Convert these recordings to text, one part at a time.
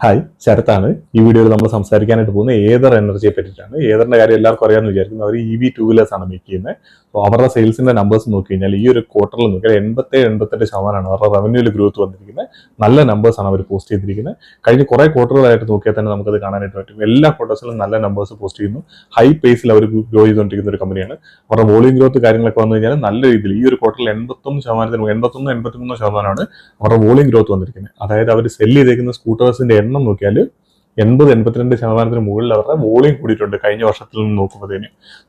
Hi, ശരത്താണ്. ഈ വീഡിയോയിൽ നമ്മൾ സംസാരിക്കാനായിട്ട് പോകുന്നത് ഏതർ എനർജിയെ പറ്റിയിട്ടാണ്. ഏതറിന്റെ കാര്യം എല്ലാവർക്കും അറിയാമെന്ന് വിചാരിക്കുന്നു. അവർ EV ടൂ വീലേഴ്സ് ആണ് മേക്ക് ചെയ്യുന്നത്. അപ്പോൾ അവരുടെ സെയിൽസിന്റെ നമ്പേഴ്സ് നോക്കി കഴിഞ്ഞാൽ ഈ ഒരു ക്വാർട്ടറിൽ നോക്കിയാൽ 88% അവരുടെ റവന്യൂവിൽ ഗ്രോത്ത് വന്നിരിക്കുന്നത്. നല്ല നമ്പേഴ്സ് ആണ് അവർ പോസ്റ്റ് ചെയ്തിരിക്കുന്നത്. കഴിഞ്ഞ കുറേ ക്വാർട്ടറുകളായിട്ട് നോക്കിയാൽ തന്നെ നമുക്കത് കാണാനായിട്ട് പറ്റും. എല്ലാ ക്വാർട്ടേഴ്സിലും നല്ല നമ്പേഴ്സ് പോസ്റ്റ് ചെയ്യുന്നു. ഹൈ പേസിൽ അവർ ഗ്രോ ചെയ്തുകൊണ്ടിരിക്കുന്ന ഒരു കമ്പനിയാണ്. അവരുടെ വോളിയം ഗ്രോത്ത് കാര്യങ്ങളൊക്കെ വന്നു കഴിഞ്ഞാൽ നല്ല രീതിയിൽ ഈ ഒരു ക്വാർട്ടറിൽ 81% അവരുടെ വോളിയം ഗ്രോത്ത് വന്നിരിക്കുന്നത്. അതായത് അവർ സെല്ല് ചെയ്തേക്കുന്ന സ്കൂട്ടേഴ്സിന്റെ എണ്ണം നോക്കിയാൽ 80-82% മുകളിൽ അവരുടെ വോളിയം കൂടിയിട്ടുണ്ട് കഴിഞ്ഞ വർഷത്തിൽ നിന്ന് നോക്കുമ്പോഴത്തേന്.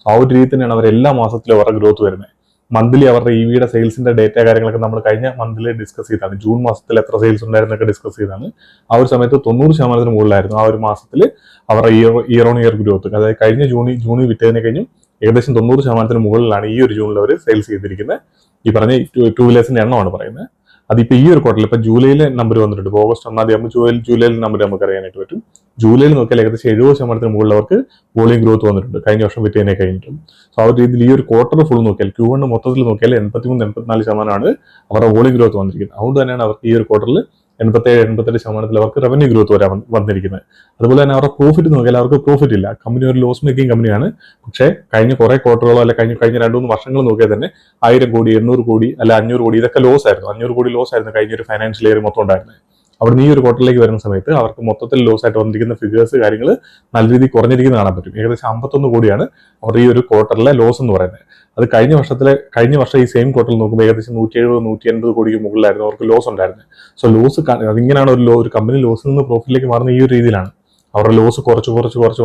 ആ ഒരു രീതി തന്നെയാണ് അവർ എല്ലാ മാസത്തിലും അവരുടെ ഗ്രോത്ത് വരുന്നത്. മന്ത്ലി അവരുടെ EVയുടെ സെയിൽസിന്റെ ഡേറ്റ കാര്യങ്ങളൊക്കെ നമ്മൾ കഴിഞ്ഞ മന്തിൽ ഡിസ്കസ് ചെയ്താണ്. ജൂൺ മാസത്തിൽ എത്ര സെയിൽസ് ഉണ്ടായിരുന്നൊക്കെ ഡിസ്കസ് ചെയ്താണ്. ആ ഒരു സമയത്ത് 90% മുകളിലായിരുന്നു ആ ഒരു മാസത്തിൽ അവരുടെ ഇയർ ഓൺ ഇയർ ഗ്രോത്ത്. അതായത് കഴിഞ്ഞ ജൂണിൽ വിറ്റതിനെ കഴിഞ്ഞും ഏകദേശം 90% മുകളിലാണ് ഈ ഒരു ജൂണിൽ അവർ സെയിൽസ് ചെയ്തിരിക്കുന്നത്. ഈ പറഞ്ഞ ടൂ വീലേഴ്സിന്റെ എണ്ണമാണ് പറയുന്നത്. അതിപ്പോൾ ഈ ഒരു ക്വാർട്ടറിൽ ഇപ്പൊ ജൂലൈയിലെ നമ്പർ വന്നിട്ടുണ്ട്. ഓഗസ്റ്റ് 1 ആകുമ്പോൾ ജൂലൈയിലെ നമ്പർ നമുക്ക് അറിയാനായിട്ട് പറ്റും. ജൂലൈയിൽ നോക്കിയാൽ ഏകദേശം 70% മുകളിൽ അവർക്ക് വോളിയം ഗ്രോത്ത് വന്നിട്ടുണ്ട് കഴിഞ്ഞ വർഷം വിറ്റതിനെ കഴിഞ്ഞിട്ടും. സോ ആ ഒരു രീതിയിൽ ഈ ഒരു ക്വാർട്ടർ ഫുൾ നോക്കിയാൽ Q1 മൊത്തത്തിൽ നോക്കിയാൽ 83-84% അവരുടെ വോളിയം ഗ്രോത്ത് വന്നിരിക്കുന്നത്. അതുകൊണ്ട് തന്നെയാണ് അവർക്ക് ഈ ഒരു ക്വാർട്ടറിൽ 87-88% അവർക്ക് റവന്യൂ ഗ്രോത്ത് വന്നിരിക്കുന്നത്. അതുപോലെ തന്നെ അവരുടെ പ്രോഫിറ്റ് നോക്കിയാൽ അവർക്ക് പ്രോഫിറ്റ് ഇല്ല. കമ്പനി ഒരു ലോസ് മേക്കിംഗ് കമ്പനിയാണ്. പക്ഷേ കഴിഞ്ഞ കുറെ ക്വാർട്ടറുകളോ അല്ല കഴിഞ്ഞ 2-3 വർഷങ്ങൾ നോക്കിയാൽ തന്നെ 1000 കോടി 800 കോടി അല്ല 500 കോടി ഇതൊക്കെ ലോസ് ആയിരുന്നു. 500 കോടി ലോസ് ആയിരുന്നു കഴിഞ്ഞ ഒരു ഫൈനാൻഷ്യൽ ഇയർ മൊത്തം ഉണ്ടായിരുന്നത്. അവിടുന്ന് ഈ ഒരു ക്വാർട്ടറിലേക്ക് വരുന്ന സമയത്ത് അവർക്ക് മൊത്തത്തിൽ ലോസ് ആയിട്ട് വന്നിരിക്കുന്ന ഫിഗേഴ്സ് കാര്യങ്ങൾ നല്ല രീതിയിൽ കുറഞ്ഞിരിക്കുന്നത് കാണാൻ പറ്റും. ഏകദേശം 51 കോടിയാണ് അവരുടെ ഈ ഒരു ക്വാർട്ടറിലെ ലോസ് എന്ന് പറയുന്നത്. അത് കഴിഞ്ഞ വർഷം ഈ സെയിം ക്വാർട്ടറിൽ നോക്കുമ്പോൾ ഏകദേശം 170-180 കോടിക്ക് മുകളിലായിരുന്നു അവർക്ക് ലോസ് ഉണ്ടായിരുന്നത്. സോ ലോസ് അതിങ്ങനെയാണ് ഒരു കമ്പനി ലോസിൽ നിന്ന് പ്രോഫിറ്റിലേക്ക് മാറുന്ന ഈ ഒരു രീതിയിലാണ്. അവരുടെ ലോസ് കുറച്ച്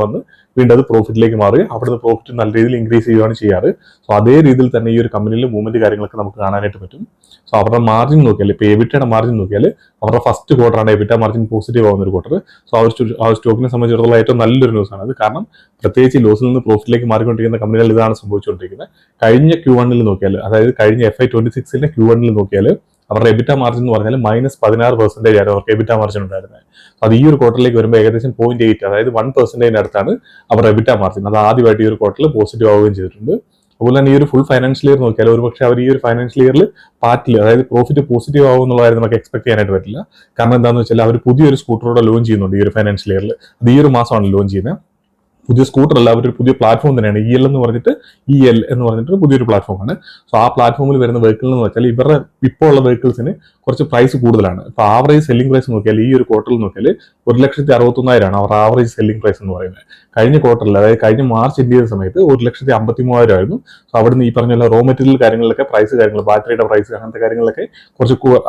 വന്ന് വീണ്ടും അത് പ്രോഫിറ്റിലേക്ക് മാറുക, അവിടുന്ന് പ്രോഫിറ്റ് നല്ല രീതിയിൽ ഇൻക്രീസ് ചെയ്യുകയാണ് ചെയ്യാറ്. സോ അതേ രീതിയിൽ തന്നെ ഈ ഒരു കമ്പനിയിൽ മൂവ്മെന്റ് കാര്യങ്ങളൊക്കെ നമുക്ക് കാണാനായിട്ട് പറ്റും. സോ അവരുടെ മാർജിൻ നോക്കിയാൽ ഇപ്പോൾ എബിറ്റയുടെ മാർജിൻ നോക്കിയാൽ അവരുടെ ഫസ്റ്റ് ക്വാർട്ടറാണ് എബിറ്റ മാർജിൻ പോസിറ്റീവ് ആവുന്ന ഒരു ക്വാർട്ടർ. സോ ആ ഒരു സ്റ്റോക്കിനെ സംബന്ധിച്ചിടത്തോളം ഏറ്റവും നല്ലൊരു ന്യൂസ് ആണ് അത്. കാരണം പ്രത്യേകിച്ച് ലോസിൽ നിന്ന് പ്രോഫിറ്റിലേക്ക് മാറിക്കൊണ്ടിരിക്കുന്ന കമ്പനികൾ ഇതാണ് സംഭവിച്ചുകൊണ്ടിരിക്കുന്നത്. കഴിഞ്ഞ Q1 നോക്കിയാൽ, അതായത് കഴിഞ്ഞ FY 26 Q1 നോക്കിയാൽ അവരുടെ എബിറ്റ മാർജിൻ എന്ന് പറഞ്ഞാൽ -16% ആണ് അവർക്ക് എബിറ്റ മാർജിൻ ഉണ്ടായിരുന്നത്. അത് ഈ ഒരു ക്വാർട്ടറിലേക്ക് വരുമ്പോൾ ഏകദേശം 0.8, അതായത് 1% അടുത്താണ് അവരുടെ എബിറ്റ മാർജിൻ. അത് ആദ്യമായിട്ട് ഈ ഒരു ക്വാർട്ടറിൽ പോസിറ്റീവ് ആവുകയും ചെയ്തിട്ടുണ്ട്. അതുപോലെ തന്നെ ഈ ഒരു ഫുൾ ഫൈനാൻഷ്യൽ ഇയർ നോക്കിയാൽ ഒരുപക്ഷെ അവർ ഈ ഒരു ഫൈനാൻഷ്യൽ ഇയറിൽ പാർട്ടിൽ, അതായത് പ്രോഫിറ്റ് പോസിറ്റീവ് ആവും എന്നുള്ള കാര്യം നമുക്ക് എക്സ്പെക്ട് ചെയ്യാനായിട്ട് പറ്റില്ല. കാരണം എന്താണെന്ന് വെച്ചാൽ അവർ പുതിയൊരു സ്കൂട്ടറോടെ ലോഞ്ച് ചെയ്യുന്നുണ്ട് ഈ ഒരു ഫൈനാൻഷ്യൽ ഇയറിൽ. അത് ഈ ഒരു മാസമാണ് ലോഞ്ച് ചെയ്യുന്നത്. പുതിയ സ്കൂട്ടർ അല്ല, അവരൊരു പുതിയ പ്ലാറ്റ്ഫോം തന്നെയാണ്. EL എന്ന് പറഞ്ഞിട്ട് പുതിയൊരു പ്ലാറ്റ്ഫോമാണ്. സോ ആ പ്ലാറ്റ്ഫോമിൽ വരുന്ന വെഹിക്കിൾ എന്ന് വെച്ചാൽ ഇവരുടെ ഇപ്പോൾ ഉള്ള വെഹിക്കിൾസിന് കുറച്ച് പ്രൈസ് കൂടുതലാണ്. ഇപ്പോൾ ആവറേജ് സെല്ലിംഗ് പ്രൈസ് നോക്കിയാൽ ഈ ഒരു ക്വാർട്ടറിൽ നോക്കിയാൽ 1,61,000 അവരുടെ ആവറേജ് സെല്ലിംഗ് പ്രൈസ് എന്ന് പറയുന്നത്. കഴിഞ്ഞ ക്വാർട്ടറിൽ, അതായത് കഴിഞ്ഞ മാർച്ച് എൻഡ് ചെയ്ത സമയത്ത് 1,53,000 ആയിരുന്നു. സോ അവിടുന്ന് ഈ പറഞ്ഞ റോ മെറ്റീരിയൽ കാര്യങ്ങളിലൊക്കെ കാര്യങ്ങൾ ബാറ്ററിയുടെ പ്രൈസ് അങ്ങനത്തെ കാര്യങ്ങളൊക്കെ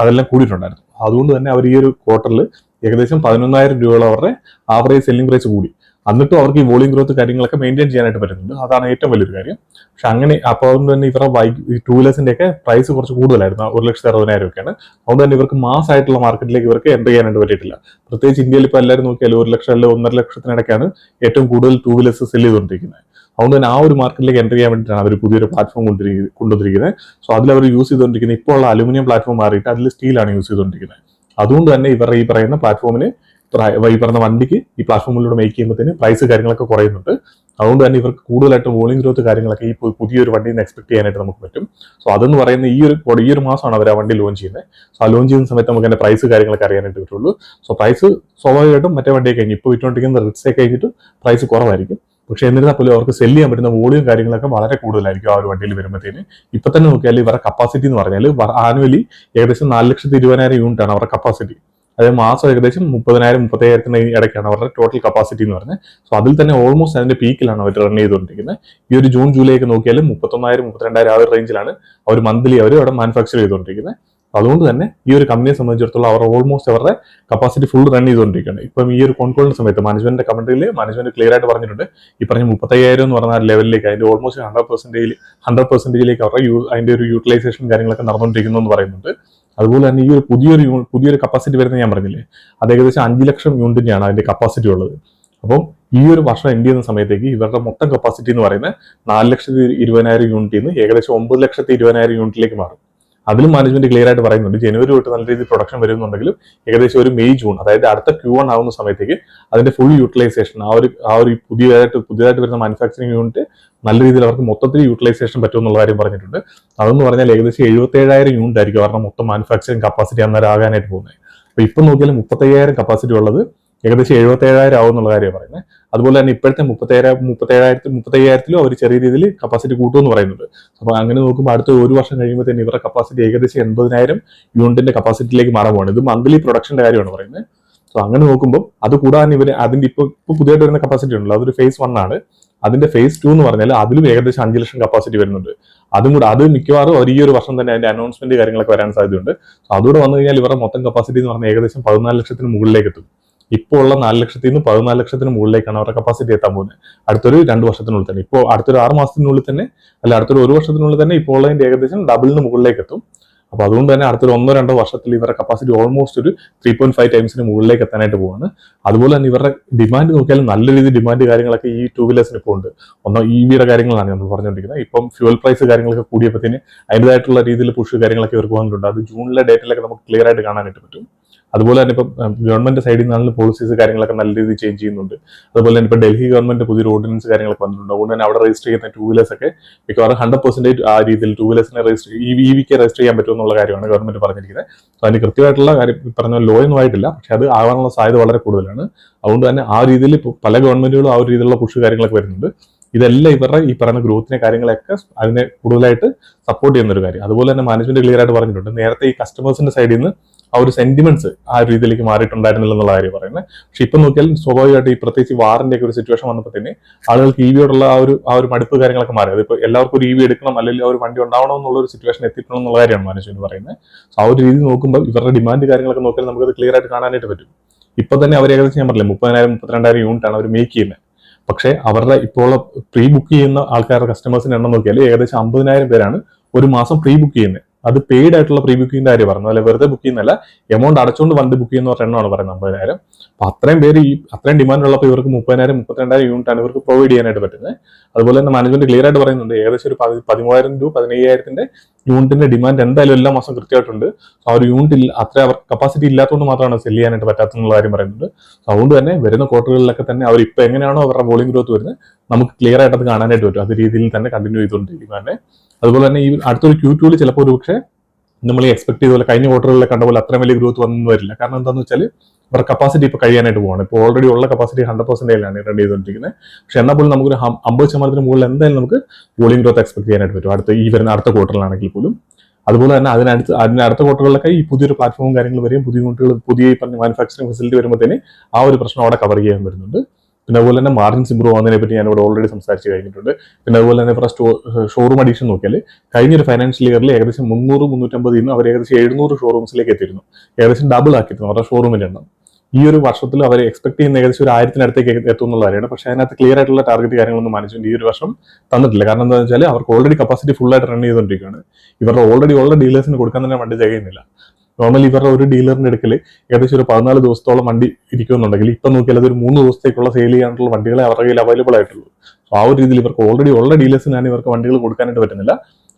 അതെല്ലാം കൂടിയിട്ടുണ്ടായിരുന്നു. അതുകൊണ്ട് തന്നെ അവർ ഈ ഒരു ക്വാർട്ടറിൽ ഏകദേശം 11,000 രൂപയോളം അവരുടെ ആവറേജ് സെല്ലിംഗ് പ്രൈസ് കൂടി. എന്നിട്ടും അവർക്ക് ഈ വോളിയം ഗ്രോത്ത് കാര്യങ്ങളൊക്കെ മെയിൻറ്റെയിൻ ചെയ്യാനായിട്ട് പറ്റുന്നുണ്ട്. അതാണ് ഏറ്റവും വലിയൊരു കാര്യം. പക്ഷെ അങ്ങനെ അപ്പോൾ അതുകൊണ്ട് തന്നെ ഇവരുടെ ടൂ വീലേഴ്സിന്റെ ഒക്കെ പ്രൈസ് കുറച്ച് കൂടുതലായിരുന്നു, 1,60,000 ഒക്കെയാണ്. അതുകൊണ്ട് തന്നെ ഇവർക്ക് മാസ് ആയിട്ടുള്ള മാർക്കറ്റിലേക്ക് ഇവർക്ക് എൻ്റർ ചെയ്യാനായിട്ട് പറ്റിയിട്ടില്ല. പ്രത്യേകിച്ച് ഇന്ത്യയിൽ ഇപ്പോൾ എല്ലാവരും നോക്കിയാൽ 1 ലക്ഷം അല്ലെങ്കിൽ 1.5 ലക്ഷത്തിനിടയ്ക്കാണ് ഏറ്റവും കൂടുതൽ ടൂ വീലേഴ്സ് സെല് ചെയ്തുകൊണ്ടിരിക്കുന്നത്. അതുകൊണ്ട് തന്നെ ആ ഒരു മാർക്കറ്റിലേക്ക് എൻ്റർ ചെയ്യാൻ വേണ്ടിയിട്ടാണ് അവർ പുതിയൊരു പ്ലാറ്റ്ഫോം കൊണ്ടുവന്നിരിക്കുന്നത്. സോ അതിൽ അവർ യൂസ് ചെയ്തുകൊണ്ടിരിക്കുന്നത് ഇപ്പോൾ ഉള്ള അലുമിനിയം പ്ലാറ്റ്ഫോം മാറിയിട്ട് അതിൽ സ്റ്റീലാണ് യൂസ് ചെയ്തുകൊണ്ടിരിക്കുന്നത്. അതുകൊണ്ട് തന്നെ ഇവരുടെ ഈ പറയുന്ന പ്ലാറ്റ്ഫോമിന് ഈ പറഞ്ഞ വണ്ടിക്ക് ഈ പ്ലാറ്റ്ഫോമിലൂടെ മേക്ക് ചെയ്യുമ്പോഴത്തേന് പ്രൈസ് കാര്യങ്ങളൊക്കെ കുറയുന്നുണ്ട്. അതുകൊണ്ട് തന്നെ ഇവർക്ക് കൂടുതലായിട്ട് വോളിയം ഗ്രോത്ത് കാര്യങ്ങളൊക്കെ ഈ പുതിയൊരു വണ്ടിയിൽ നിന്ന് എക്സ്പെക്ട് ചെയ്യാനായിട്ട് നമുക്ക് പറ്റും. സോ അതെന്ന് പറയുന്ന ഈ ഒരു മാസമാണ് അവർ ആ വണ്ടി ലോഞ്ച് ചെയ്യുന്നത്. സോ ആ ലോഞ്ച് ചെയ്യുന്ന സമയത്ത് നമുക്ക് അതിന്റെ പ്രൈസ് കാര്യങ്ങളൊക്കെ അറിയാനായിട്ട് പറ്റുള്ളൂ. സോ പ്രൈസ് സ്വാഭാവികമായിട്ടും മറ്റേ വണ്ടിയെ കഴിഞ്ഞ് ഇപ്പോൾ വിറ്റുകൊണ്ടിരിക്കുന്ന റിറ്റ്സെ കഴിഞ്ഞിട്ട് പ്രൈസ് കുറവായിരിക്കും. പക്ഷേ എന്നിരുന്നാൽ പോലും അവർക്ക് സെല് ചെയ്യാൻ പറ്റുന്ന വോളിയം കാര്യങ്ങളൊക്കെ വളരെ കൂടുതലായിരിക്കും ആ ഒരു വണ്ടിയിൽ വരുമ്പോഴത്തേന്. ഇപ്പൊ തന്നെ നോക്കിയാൽ ഇവരുടെ കപ്പാസിറ്റി എന്ന് പറഞ്ഞാൽ ആനുവലി ഏകദേശം 4,20,000 യൂണിറ്റ് ആണ് അവരുടെ കപ്പാസിറ്റി. അതായത് മാസം ഏകദേശം 30,000-35,000 ഇടയ്ക്കാണ് അവരുടെ ടോട്ടൽ കപ്പാസിറ്റി എന്ന് പറഞ്ഞത്. സോ അതിൽ തന്നെ ഓൾമോസ്റ്റ് അതിന്റെ പീക്കിലാണ് അവർ റൺ ചെയ്തുകൊണ്ടിരിക്കുന്നത്. ഈ ഒരു ജൂൺ ജൂലൈ ഒക്കെ നോക്കിയാൽ 31,000-32,000 ആ ഒരു റേഞ്ചിലാണ് അവർ മന്ത്ലി അവിടെ മാനുഫാക്ചർ ചെയ്തുകൊണ്ടിരിക്കുന്നത്. അതുകൊണ്ട് തന്നെ ഈ ഒരു കമ്പനിയെ സംബന്ധിച്ചിടത്തോളം അവർ ഓൾമോസ്റ്റ് അവരുടെ കപ്പാസിറ്റി ഫുൾ റൺ ചെയ്തുകൊണ്ടിരിക്കുകയാണ്. ഇപ്പം ഈ ഒരു കോൺകോളിന്റെ സമയത്ത് മാനേജ്മെന്റിന്റെ കമന്ററിയിൽ മാനേജ്മെന്റ് ക്ലിയർ ആയിട്ട് പറഞ്ഞിട്ടുണ്ട്, ഈ പറഞ്ഞ 35,000 എന്ന് പറഞ്ഞ ലെവലിലേക്ക് അതിന്റെ ഓൾമോസ്റ്റ് 100%ലേക്ക് അവരുടെ അതിന്റെ ഒരു യൂട്ടിലൈസേഷൻ കാര്യങ്ങളൊക്കെ നടന്നുകൊണ്ടിരിക്കുന്നു എന്ന് പറയുന്നുണ്ട്. അതുപോലെ തന്നെ ഈ ഒരു പുതിയൊരു കപ്പാസിറ്റി വരുന്നത് ഞാൻ പറഞ്ഞില്ലേ, അത് ഏകദേശം 5 ലക്ഷം യൂണിറ്റിന്റെയാണ് അതിന്റെ കപ്പാസിറ്റി ഉള്ളത്. അപ്പം ഈ ഒരു വർഷം എൻഡ് ചെയ്യുന്ന സമയത്തേക്ക് ഇവരുടെ മൊത്തം കപ്പാസിറ്റി എന്ന് പറയുന്നത് 4,20,000 യൂണിറ്റിൽ നിന്ന് ഏകദേശം 9,20,000 യൂണിറ്റിലേക്ക് മാറും. അതിലും മാനേജ്മെന്റ് ക്ലിയർ ആയിട്ട് പറയുന്നുണ്ട്, ജനുവരി തൊട്ട് നല്ല രീതിയിൽ പ്രൊഡക്ഷൻ വരുന്നുണ്ടെങ്കിലും ഏകദേശം ഒരു മെയ് ജൂൺ, അതായത് അടുത്ത Q1 ആവുന്ന സമയത്തേക്ക് അതിന്റെ ഫുൾ യൂട്ടിലൈസേഷൻ ആ ഒരു പുതിയതായിട്ട് വരുന്ന മാനുഫാക്ചറിംഗ് യൂണിറ്റ് നല്ല രീതിയിൽ അവർക്ക് മൊത്തത്തിൽ യൂട്ടിലൈസേഷൻ പറ്റുമെന്നുള്ള കാര്യം പറഞ്ഞിട്ടുണ്ട്. അതെന്ന് പറഞ്ഞാൽ ഏകദേശം 77,000 യൂണിറ്റ് ആയിരിക്കും അവരുടെ മൊത്തം മാനുഫാക്ചറിംഗ് കപ്പാസിറ്റി അന്നേരം ആകാനായിട്ട് പോകുന്നത്. അപ്പൊ ഇപ്പൊ നോക്കിയാൽ 35,000 കപ്പാസിറ്റി ഉള്ളത് ഏകദേശം 77,000 ആവും എന്നുള്ള കാര്യമാണ് പറയുന്നത്. അതുപോലെ തന്നെ ഇപ്പോഴത്തെ 35,000 അവർ ചെറിയ രീതിയിൽ കപ്പാസിറ്റി കൂട്ടുമെന്ന് പറയുന്നുണ്ട്. അപ്പോൾ അങ്ങനെ നോക്കുമ്പോൾ അടുത്ത ഒരു വർഷം കഴിയുമ്പോൾ തന്നെ ഇവരുടെ കപ്പാസിറ്റി ഏകദേശം 80,000 യൂണിറ്റിന്റെ കപ്പാസിറ്റിയിലേക്ക് മാറാൻ പോകണം. ഇത് മന്ത്ലി പ്രൊഡക്ഷന്റെ കാര്യമാണ് പറയുന്നത്. സോ അങ്ങനെ നോക്കുമ്പോൾ അത് കൂടാതെ ഇവർ അതിന്റെ ഇപ്പോൾ പുതിയതായിട്ട് വരുന്ന കപ്പാസിറ്റി ഉണ്ടല്ലോ, അതൊരു phase 1 ആണ്. അതിന്റെ phase 2 എന്ന് പറഞ്ഞാൽ അതിലും ഏകദേശം 5 ലക്ഷം കപ്പാസിറ്റി വരുന്നുണ്ട്. അതും കൂടെ അത് മിക്കവാറും ഈ ഒരു വർഷം തന്നെ അതിന്റെ അനൗൺസ്മെന്റ് കാര്യങ്ങളൊക്കെ വരാൻ സാധ്യതയുണ്ട്. സോ അതുകൂടെ വന്നു കഴിഞ്ഞാൽ ഇവരുടെ മൊത്തം കപ്പാസിറ്റി എന്ന് പറഞ്ഞാൽ ഏകദേശം 14 ലക്ഷത്തിന് മുകളിലേക്ക് എത്തും. ഇപ്പോൾ ഉള്ള 4 ലക്ഷത്തിൽ നിന്ന് 14 ലക്ഷത്തിന് മുകളിലേക്കാണ് അവരുടെ കപ്പാസിറ്റി എത്താൻ പോകുന്നത് അടുത്തൊരു 2 വർഷത്തിനുള്ളിൽ തന്നെ. ഇപ്പോൾ അടുത്തൊരു 6 മാസത്തിനുള്ളിൽ തന്നെ, അല്ല അടുത്തൊരു 1 വർഷത്തിനുള്ളിൽ തന്നെ ഇപ്പോൾ ഉള്ളതിന്റെ ഏകദേശം ഡബിളിന് മുകളിലേക്ക് എത്തും. അപ്പോൾ അതുകൊണ്ട് തന്നെ അടുത്തൊരു 1-2 വർഷത്തിൽ ഇവരുടെ കപ്പാസിറ്റി ഓൾമോസ്റ്റ് ഒരു 3.5 ടൈംസിന് മുകളിലേക്ക് എത്താനായിട്ട് പോവാണ്. അതുപോലെ തന്നെ ഇവരുടെ ഡിമാൻഡ് നോക്കിയാലും നല്ല രീതിയിൽ ഡിമാൻഡ് കാര്യങ്ങളൊക്കെ ഈ ടൂ വീലേഴ്സിന് ഇപ്പോൾ ഉണ്ട്. ഒന്ന് EV-യുടെ കാര്യങ്ങളാണ് നമ്മൾ പറഞ്ഞുകൊണ്ടിരിക്കുന്നത്. ഇപ്പം ഫ്യൂൽ പ്രൈസ് കാര്യങ്ങളൊക്കെ കൂടിയപ്പോഴത്തേന് അതിൻ്റെതായിട്ടുള്ള രീതിയിൽ പുഷ് കാര്യങ്ങളൊക്കെ ഇവർക്ക് വന്നിട്ടുണ്ട്. അത് ജൂണിലെ ഡേറ്റിലൊക്കെ നമുക്ക് ക്ലിയർ ആയിട്ട് കാണാനായിട്ട് പറ്റും. അതുപോലെ തന്നെ ഇപ്പം ഗവൺമെന്റ് സൈഡിൽ നിന്നാണെങ്കിലും പോളിസീസ് കാര്യങ്ങളൊക്കെ നല്ല രീതിയിൽ ചേഞ്ച് ചെയ്യുന്നുണ്ട്. അതുപോലെ തന്നെ ഇപ്പം ഡൽഹി ഗവൺമെന്റ് പുതിയൊരു ഓർഡിനൻസ് കാര്യങ്ങളൊക്കെ വന്നിട്ടുണ്ട്. അതുകൊണ്ട് തന്നെ അവിടെ രജിസ്റ്റർ ചെയ്യുന്ന ടൂ വീലേഴ്സ് ഒക്കെ മിക്കവാറും 100% ആ രീതിയിൽ ടൂ വീലേഴ്സിനെ EVക്ക് രജിസ്റ്റർ ചെയ്യാൻ പറ്റുമെന്നുള്ള കാര്യമാണ് ഗവൺമെന്റ് പറഞ്ഞിരിക്കുന്നത്. സോ അതിന് കൃത്യമായിട്ടുള്ള കാര്യം പറഞ്ഞ ലോ ഒന്നും ആയിട്ടില്ല, പക്ഷെ അത് ആവാനുള്ള സാധ്യത വളരെ കൂടുതലാണ്. അതുകൊണ്ട് തന്നെ ആ രീതിയിൽ പല ഗവൺമെന്റുകളും ആ ഒരു രീതിയിലുള്ള പുഷ് കാര്യങ്ങളൊക്കെ വരുന്നുണ്ട്. ഇതെല്ലാം ഇവരുടെ ഈ പറയുന്ന ഗ്രോത്തിനെ കാര്യങ്ങളൊക്കെ അതിനെ കൂടുതലായിട്ട് സപ്പോർട്ട് ചെയ്യുന്ന ഒരു കാര്യം. അതുപോലെ തന്നെ മാനേജ്മെന്റ് ക്ലിയർ ആയിട്ട് പറഞ്ഞിട്ടുണ്ട്, നേരത്തെ ഈ കസ്റ്റമേഴ്സിന്റെ സൈഡിൽ നിന്ന് ആ ഒരു സെന്റിമെന്റ്സ് ആ രീതിയിലേക്ക് മാറിയിട്ടുണ്ടായിരുന്നില്ല എന്നുള്ള കാര്യം പറയുന്നത്. പക്ഷെ ഇപ്പൊ നോക്കിയാൽ സ്വാഭാവികമായിട്ട് ഈ പ്രത്യേകിച്ച് വാറിന്റെ ഒക്കെ ഒരു സിറ്റുവേഷൻ വന്നപ്പോൾ തന്നെ ആളുകൾക്ക് EVയോടുള്ള ആ ഒരു മടുപ്പ് കാര്യങ്ങളൊക്കെ മാറി. അതിപ്പോൾ എല്ലാവർക്കും ഒരു EV എടുക്കണം, അല്ലെങ്കിൽ ആ ഒരു വണ്ടി ഉണ്ടാവണം എന്നുള്ള ഒരു സിറ്റുവേഷൻ എത്തിക്കണം എന്നുള്ള കാര്യമാണ് മാനേജ്മെന്റ് പറയുന്നത്. സോ ആ ഒരു രീതി നോക്കുമ്പോൾ ഇവരുടെ ഡിമാൻഡ് കാര്യങ്ങളൊക്കെ നോക്കിയാൽ നമുക്കത് ക്ലിയർ ആയിട്ട് കാണാനായിട്ട് പറ്റും. ഇപ്പൊ തന്നെ അവർ ഏകദേശം ഞാൻ പറഞ്ഞില്ല 30,000-32,000 യൂണിറ്റ് ആണ് അവർ മേക്ക് ചെയ്യുന്നത്. പക്ഷേ അവരുടെ ഇപ്പോൾ പ്രീ ബുക്ക് ചെയ്യുന്ന ആൾക്കാരുടെ കസ്റ്റമേഴ്സിന്റെ എണ്ണം നോക്കിയാൽ ഏകദേശം 50,000 പേരാണ് ഒരു മാസം പ്രീ ബുക്ക് ചെയ്യുന്നത്. അത് പെയ്ഡ് ആയിട്ടുള്ള പ്രീ ബുക്കിംഗിന്റെ കാര്യം പറഞ്ഞു, അല്ലെ വെറുതെ ബുക്ക് ചെയ്യുന്നല്ല, എമൗണ്ട് അടച്ചുകൊണ്ട് വണ്ടി ബുക്ക് ചെയ്യുന്ന എണ്ണമാണ് പറയുന്നത് 50,000. അപ്പൊ അത്രയും പേര് അത്രയും ഡിമാൻഡ് ഉള്ളപ്പോൾ ഇവർക്ക് 30,000-32,000 യൂണിറ്റ് ആണ് ഇവർക്ക് പ്രൊവൈഡ് ചെയ്യാനായിട്ട് പറ്റുന്നത്. അതുപോലെ തന്നെ മാനേജ്മെന്റ് ക്ലിയർ ആയിട്ട് പറയുന്നുണ്ട് ഏകദേശം ഒരു 13,000-15,000 യൂണിറ്റിന്റെ ഡിമാൻഡ് എന്തായാലും എല്ലാ മാസം കൃത്യമായിട്ടുണ്ട്. ആ ഒരു യൂണിറ്റ് അത്ര അവർക്ക് കപ്പാസിറ്റി ഇല്ലാത്തതുകൊണ്ട് മാത്രമാണ് സെല് ചെയ്യാനായിട്ട് പറ്റാത്തെന്നുള്ള കാര്യം പറയുന്നുണ്ട്. അതുകൊണ്ട് തന്നെ വരുന്ന ക്വാർട്ടറുകളിലൊക്കെ തന്നെ അവർ ഇപ്പൊ എങ്ങനെയാണോ അവരുടെ വോളിയം ഗ്രോത്ത് വരുന്നത് നമുക്ക് ക്ലിയർ ആയിട്ട് അത് കാണാനായിട്ട് പറ്റും. അത് രീതിയിൽ തന്നെ കണ്ടിന്യൂ ചെയ്തുകൊണ്ടിരിക്കും തന്നെ. അതുപോലെ തന്നെ ഈ അടുത്തൊരു Q2 ചിലപ്പോൾ ഒരു പക്ഷേ നമ്മൾ എക്സ്പെക്ട് ചെയ്ത പോലെ കഴിഞ്ഞ ക്വാർട്ടറുകളിലെ കണ്ട പോലെ അത്രയും വലിയ ഗ്രോത്ത് വന്നു വരില്ല. കാരണം എന്താണെന്ന് വെച്ചാൽ ഇവരുടെ കപ്പാസിറ്റി ഇപ്പോൾ കഴിയാനായിട്ട് പോവാണ്. ഇപ്പോൾ ഓൾറെഡി ഉള്ള കപ്പാസിറ്റി 100%-ലാണ് റൺ ചെയ്തുകൊണ്ടിരിക്കുന്നത്. പക്ഷെ എന്നാൽ പോലും നമുക്കൊരു 50% മുകളിൽ എന്തായാലും നമുക്ക് വോളിയം ഗ്രോത്ത് എക്സ്പെക്ട് ചെയ്യാനായിട്ട് പറ്റും ഈ വരുന്ന അടുത്ത ക്വാർട്ടറിലാണെങ്കിൽ പോലും. അതുപോലെ തന്നെ അതിനടുത്ത ക്വാർട്ടറുകളിലൊക്കെ ഈ പുതിയൊരു പ്ലാറ്റ്ഫോമും കാര്യങ്ങൾ വരെയും പുതിയ യൂണിറ്റുകൾ പുതിയ പറഞ്ഞ മാനുഫാക്ചറിംഗ് ഫെസിലിറ്റി വരുമ്പോഴത്തേന് ആ ഒരു പ്രശ്നം അവിടെ കവർ ചെയ്യാൻ വരുന്നുണ്ട്. പിന്നെ അതുപോലെ തന്നെ മാർജിൻസ് ഇമ്പ്രൂവ് ആവുന്നതിനെ പറ്റി ഞാൻ ഇവിടെ ഓൾറെഡി സംസാരിച്ച് കഴിഞ്ഞിട്ടുണ്ട്. പിന്നെ അതുപോലെ തന്നെ ഇവിടെ ഷോറൂം അഡീഷൻ നോക്കിയാൽ കഴിഞ്ഞൊരു ഫൈനാൻഷ്യൽ ഇയറിൽ ഏകദേശം 300-350 നിന്ന് അവർ ഏകദേശം 700 ഷോറൂംസിലേക്ക് എത്തിയിരുന്നു. ഏകദേശം ഡബിൾ ആക്കിയിരുന്നു അവരുടെ ഷോറൂമിന്റെ എണ്ണം. ഈ ഒരു വർഷത്തിൽ അവർ എക്സ്പെക്ട് ചെയ്യുന്ന ഏകദേശം ഒരു 1000-ത്തിനടുത്തേക്ക് എത്തും എന്നുള്ള കാര്യമാണ്. പക്ഷേ അതിനകത്ത് ക്ലിയർ ആയിട്ടുള്ള ടാർഗറ്റ് കാര്യങ്ങളൊന്നും മാനേജ്മെന്റ് ഈ ഒരു വർഷം തന്നിട്ടില്ല. കാരണം എന്താണെന്ന് വെച്ചാൽ അവർക്ക് ഓൾറെഡി കപ്പാസിറ്റി ഫുൾ ആയിട്ട് റൺ ചെയ്തുകൊണ്ടിരിക്കുകയാണ്. ഇവരുടെ ഓൾറെഡി ഉള്ള ഡീലേഴ്സിന് കൊടുക്കാൻ തന്നെ വണ്ടി ചെയ്യുന്നില്ല. നോർമലി ഇവരുടെ ഒരു ഡീലറിന്റെ അടുക്കൽ ഏകദേശം ഒരു 14 ദിവസത്തോളം വണ്ടി ഇരിക്കുന്നുണ്ടെങ്കിൽ ഇപ്പൊ നോക്കിയാൽ അതൊരു 3 ദിവസത്തേക്കുള്ള സെയിൽ ചെയ്യാനുള്ള വണ്ടികളെ അവരുടെ കയ്യിൽ അവൈലബിൾ ആയിട്ടുള്ളൂ. സോ ആ ഒരു രീതിയിൽ ഇവർക്ക് ഓൾറെഡി ഉള്ള ഡീലേഴ്സിനാണ് ഇവർക്ക് വണ്ടികൾ കൊടുക്കാനായിട്ട് പറ്റുന്നില്ല.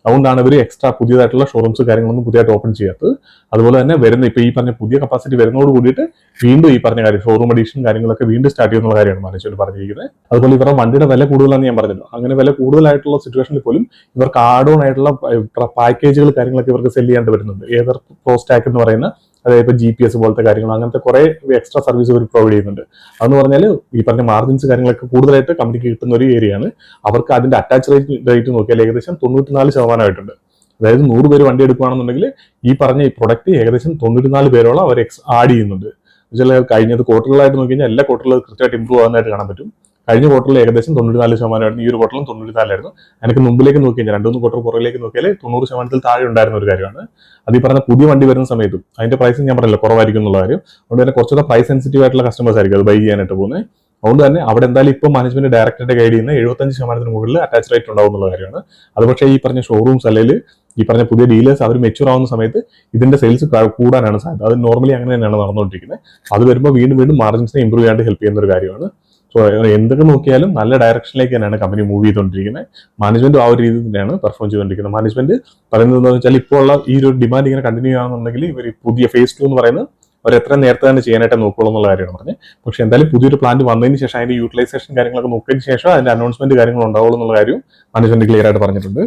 അതുകൊണ്ടാണ് ഇവർ എക്സ്ട്രാ പുതിയതായിട്ടുള്ള ഷോറൂംസ് കാര്യങ്ങളൊന്നും പുതിയതായിട്ട് ഓപ്പൺ ചെയ്യാത്തത്. അതുപോലെ തന്നെ വരുന്ന ഇപ്പൊ ഈ പറഞ്ഞ പുതിയ കപ്പാസിറ്റി വരുന്നതോട് കൂടിയിട്ട് വീണ്ടും ഈ പറഞ്ഞ കാര്യം ഷോറൂം അഡീഷൻ കാര്യങ്ങളൊക്കെ വീണ്ടും സ്റ്റാർട്ട് ചെയ്യുന്ന കാര്യമാണ് മാനേജ്മെന്റ് പറഞ്ഞിരിക്കുന്നത്. അതുപോലെ ഇവരുടെ വണ്ടിയുടെ വില കൂടുതലാണെന്ന് ഞാൻ പറഞ്ഞല്ലോ. അങ്ങനെ വില കൂടുതലായിട്ടുള്ള സിറ്റുവേഷനിൽ പോലും ഇവർക്ക് ആഡ് ഓൺ ആയിട്ടുള്ള പാക്കേജുകൾ കാര്യങ്ങളൊക്കെ ഇവർക്ക് സെല് ചെയ്യാണ്ട് വരുന്നുണ്ട്. ഏതർ പ്രോ സ്റ്റാക്ക് എന്ന് പറയുന്ന, അതായത് ഇപ്പോൾ GPS പോലത്തെ കാര്യങ്ങൾ, അങ്ങനത്തെ കുറെ എക്സ്ട്രാ സർവീസ് ഇവർ പ്രൊവൈഡ് ചെയ്യുന്നുണ്ട്. അതെന്ന് പറഞ്ഞാൽ ഈ പറഞ്ഞ മാർജിൻസ് കാര്യങ്ങളൊക്കെ കൂടുതലായിട്ട് കമ്പനിക്ക് കിട്ടുന്ന ഒരു ഏരിയയാണ്. അവർക്ക് അതിന്റെ അറ്റാച്ച് റേറ്റ് നോക്കിയാൽ ഏകദേശം 94% അതായത് 100 പേര് വണ്ടി എടുക്കുകയാണെന്നുണ്ടെങ്കിൽ ഈ പറഞ്ഞ ഈ പ്രൊഡക്റ്റ് ഏകദേശം 94 പേരോളം അവർ ആഡ് ചെയ്യുന്നുണ്ട്. ചില കഴിഞ്ഞത് ക്വാർട്ടറുകളായിട്ട് നോക്കി കഴിഞ്ഞാൽ എല്ലാ ക്വാർട്ടറിലും കൃത്യമായിട്ട് ഇമ്പ്രൂവ് ആകുന്നതായിട്ട് കാണാൻ പറ്റും. കഴിഞ്ഞ ക്വാർട്ടറിൽ ഏകദേശം 94%, ഈ ഒരു ക്വാർട്ടറിലും 94%. എനിക്ക് മുമ്പിലേക്ക് നോക്കി കഴിഞ്ഞാൽ 2-3 ക്വാർട്ടർ പുറകിലേക്ക് നോക്കിയാൽ 90% താഴെ ഉണ്ടായിരുന്ന ഒരു കാര്യമാണ്. അത് ഈ പറഞ്ഞ പുതിയ വണ്ടി വരുന്ന സമയത്തും അതിന്റെ പ്രൈസ് ഞാൻ പറഞ്ഞില്ല കുറവായിരിക്കും എന്നുള്ള കാര്യം. അതുകൊണ്ട് തന്നെ കുറച്ചുകൂടെ പ്രൈസ് സെൻസിറ്റീവ് ആയിട്ടുള്ള കസ്റ്റമേഴ്സ് ആയിരിക്കും അത് ബൈ ചെയ്യാനായിട്ട് പോകുന്നത്. അതുകൊണ്ട് തന്നെ അവിടെ എന്തായാലും ഇപ്പോൾ മാനേജ്മെന്റ് ഡയറക്ടറുടെ ഗൈഡ് ചെയ്യുന്ന 75% മുകളിൽ അറ്റാച്ച് റേറ്റ് ഉണ്ടാവും എന്നുള്ള കാര്യമാണ്. അത് പക്ഷേ ഈ പറഞ്ഞ ഷോറൂംസ് അല്ലെങ്കിൽ ഈ പറഞ്ഞ പുതിയ ഡീലേഴ്സ് അവർ മെച്യൂർ ആവുന്ന സമയത്ത് ഇതിന്റെ സെയിൽസ് കൂടാനാണ് സാധ്യത. അത് നോർമലി അങ്ങനെ തന്നെയാണ് നടന്നുകൊണ്ടിരിക്കുന്നത്. അത് വരുമ്പോൾ വീണ്ടും മാർജിൻസിനെ ഇമ്പ്രൂവ് ചെയ്യാണ്ട് ഹെൽപ്പ് ചെയ്യുന്ന ഒരു കാര്യമാണ്. സോ എന്തൊക്കെ നോക്കിയാലും നല്ല ഡയറക്ഷനിലേക്ക് തന്നെയാണ് കമ്പനി മൂവ് ചെയ്തുകൊണ്ടിരിക്കുന്നത്. മാനേജ്മെന്റ് ആ ഒരു രീതിയിൽ തന്നെയാണ് പെർഫോം ചെയ്തുകൊണ്ടിരിക്കുന്നത്. മാനേജ്മെന്റ് പറയുന്നത് എന്താണെന്ന് വെച്ചാൽ ഇപ്പോൾ ഉള്ള ഈ ഒരു ഡിമാൻഡ് ഇങ്ങനെ കണ്ടിന്യൂ ആണെന്നുണ്ടെങ്കിൽ ഇവർ പുതിയ phase 2 എന്ന് പറയുന്നത് അവർ എത്ര നേരത്തെ തന്നെ ചെയ്യാനായിട്ട് നോക്കുള്ളൂ എന്നുള്ള കാര്യമാണ് പറഞ്ഞത്. പക്ഷെ എന്തായാലും പുതിയൊരു പ്ലാന്റ് വന്നതിന് ശേഷം അതിന്റെ യൂട്ടിലൈസേഷൻ കാര്യങ്ങളൊക്കെ നോക്കിയതിന് ശേഷം അതിന്റെ അനൗൺസ്മെന്റ് കാര്യങ്ങൾ ഉണ്ടാവുള്ളൂ എന്നുള്ള കാര്യം മാനേജ്മെന്റ് ക്ലിയർ ആയിട്ട് പറഞ്ഞിട്ടുണ്ട്.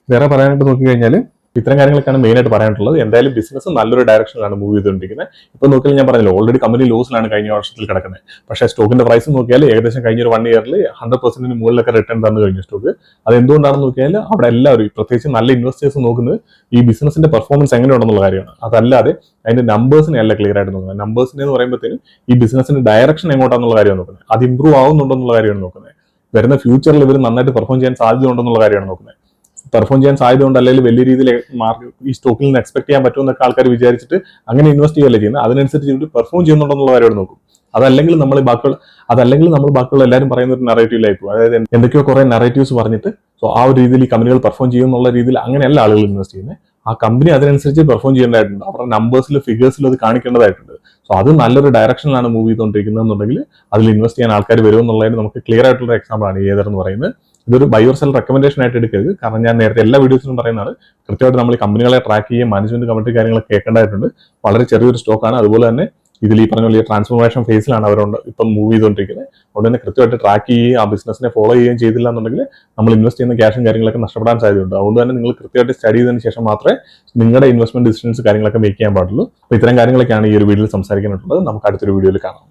വേറെ പറയാനായിട്ട് നോക്കി കഴിഞ്ഞാൽ ഇത്തരം കാര്യങ്ങളൊക്കെയാണ് മെയിൻ ആയിട്ട് പറയാനുള്ളത്. എന്തായാലും ബിസിനസ് നല്ലൊരു ഡയറക്ഷനിലാണ് മൂവ് ചെയ്തുകൊണ്ടിരിക്കുന്നത്. ഇപ്പൊ നോക്കിയാൽ ഞാൻ പറഞ്ഞല്ലോ, ഓൾറെഡി കമ്പനി ലോസിലാണ് കഴിഞ്ഞ വർഷത്തിൽ കിടക്കുന്നത്. പക്ഷേ സ്റ്റോക്കിന്റെ പ്രൈസ് നോക്കിയാൽ ഏകദേശം കഴിഞ്ഞ ഒരു 1 ഇയറിൽ 100% മുകളിലൊക്കെ റിട്ടേൺ തന്നു കഴിഞ്ഞു സ്റ്റോക്ക്. അത് എന്തുകൊണ്ടാണെന്ന് നോക്കിയാൽ അവിടെ എല്ലാവരും, പ്രത്യേകിച്ച് നല്ല ഇൻവെസ്റ്റേഴ്സ് നോക്കുന്നത് ഈ ബിസിനസിന്റെ പെർഫോമൻസ് എങ്ങനെയുണ്ടെന്നുള്ള കാര്യമാണ്. അതല്ലാതെ അതിന്റെ നമ്പേഴ്സിനെ അല്ല ക്ലിയർ ആയിട്ട് നോക്കുന്നത്. നമ്പേഴ്സിനെ എന്ന് പറയുമ്പോഴത്തേനും ഈ ബിസിനസിന്റെ ഡയറക്ഷൻ എങ്ങോട്ടാന്നുള്ള കാര്യമാണ് നോക്കുന്നത്. അത് ഇമ്പ്രൂവ് ആവുന്നുണ്ടോ എന്നുള്ള കാര്യമാണ് നോക്കുന്നത്. വരുന്ന ഫ്യൂച്ചറിൽ ഇവർ നന്നായിട്ട് പെർഫോം ചെയ്യാൻ സാധ്യത ഉണ്ടെന്നുള്ള കാര്യമാണ് നോക്കുന്നത്. പെർഫോം ചെയ്യാൻ സാധ്യത ഉണ്ട്, അല്ലെങ്കിൽ വലിയ രീതിയിൽ ഈ സ്റ്റോക്കിൽ നിന്ന് എക്സ്പെക്ട് ചെയ്യാൻ പറ്റുമെന്നൊക്കെ ആൾക്കാർ വിചാരിച്ചിട്ട് അങ്ങനെ ഇൻവെസ്റ്റ് ചെയ്യുകയല്ല ചെയ്യുന്നത്. അതിനനുസരിച്ച് ഇവർ പെർഫോം ചെയ്യുന്നുണ്ടെന്നുള്ള കാര്യമാണ് നോക്കും. അതല്ലെങ്കിൽ നമ്മൾ ബാക്കിയുള്ള എല്ലാവരും പറയുന്ന ഒരു നറേറ്റീവിലായി പോകും. അതായത് എന്തൊക്കെയോ കുറെ നറേറ്റീവ്സ് പറഞ്ഞിട്ട് സോ ആ ഒരു രീതിയിൽ ഈ കമ്പനികൾ പെർഫോം ചെയ്യും എന്നുള്ള രീതിയിൽ അങ്ങനെയല്ല ആളുകൾ ഇൻവെസ്റ്റ് ചെയ്യുന്നത്. ആ കമ്പനി അതിനനുസരിച്ച് പെർഫോം ചെയ്യേണ്ടതായിട്ടുണ്ട്. അവരുടെ നമ്പേഴ്സിലും ഫിഗേഴ്സിലും അത് കാണിക്കേണ്ടതായിട്ടുണ്ട്. സോ അത് നല്ലൊരു ഡയറക്ഷനിലാണ് മൂവ് ചെയ്തുകൊണ്ടിരിക്കുന്നത് എന്നുണ്ടെങ്കിൽ അതിൽ ഇൻവെസ്റ്റ് ചെയ്യാൻ ആൾക്കാർ വരും എന്നുള്ളതിന് നമുക്ക് ക്ലിയർ ആയിട്ടുള്ള എക്സാമ്പിൾ ആണ് ഏതർ എന്ന് പറയുന്നത്. ഇതൊരു ബൈ ഓർ സെൽ റെക്കമെൻഡേഷൻ ആയിട്ട് എടുക്കരുത്. കാരണം ഞാൻ നേരത്തെ എല്ലാ വീഡിയോസിലും പറയുന്നതാണ്, കൃത്യമായിട്ട് നമ്മൾ ഈ കമ്പനികളെ ട്രാക്ക് ചെയ്യുകയും മാനേജ്മെന്റ് കമ്മിറ്റി കാര്യങ്ങളൊക്കെ കേൾക്കേണ്ടതായിട്ടുണ്ട്. വളരെ ചെറിയൊരു സ്റ്റോക്കാണ്. അതുപോലെ തന്നെ ഇതിൽ ഈ പറഞ്ഞ പോലെ ട്രാൻസ്ഫോർമേഷൻ ഫേസിലാണ് അവരുണ്ട് ഇപ്പം മൂവ് ചെയ്തുകൊണ്ടിരിക്കുന്നത്. അതുകൊണ്ട് തന്നെ കൃത്യമായിട്ട് ട്രാക്ക് ചെയ്യുകയും ആ ബിസിനസിനെ ഫോളോ ചെയ്യുകയും ചെയ്തില്ല എന്നുണ്ടെങ്കിൽ നമ്മൾ ഇൻവെസ്റ്റ് ചെയ്യുന്ന ക്യാഷും കാര്യങ്ങളൊക്കെ നഷ്ടപ്പെടാൻ സാധ്യതയുണ്ട്. അതുകൊണ്ട് തന്നെ നിങ്ങൾ കൃത്യമായിട്ട് സ്റ്റഡി ചെയ്തതിന് ശേഷം മാത്രമേ നിങ്ങളുടെ ഇൻവെസ്റ്റ്മെന്റ് ഡിസിഷൻസ് കാര്യങ്ങളൊക്കെ മേക്ക് ചെയ്യാൻ പാടുള്ളൂ. അപ്പോൾ ഇത്തരം കാര്യങ്ങളൊക്കെയാണ് ഈ ഒരു വീഡിയോയിൽ സംസാരിക്കാനുള്ളത്. നമുക്ക് അടുത്തൊരു വീഡിയോയിൽ കാണാം.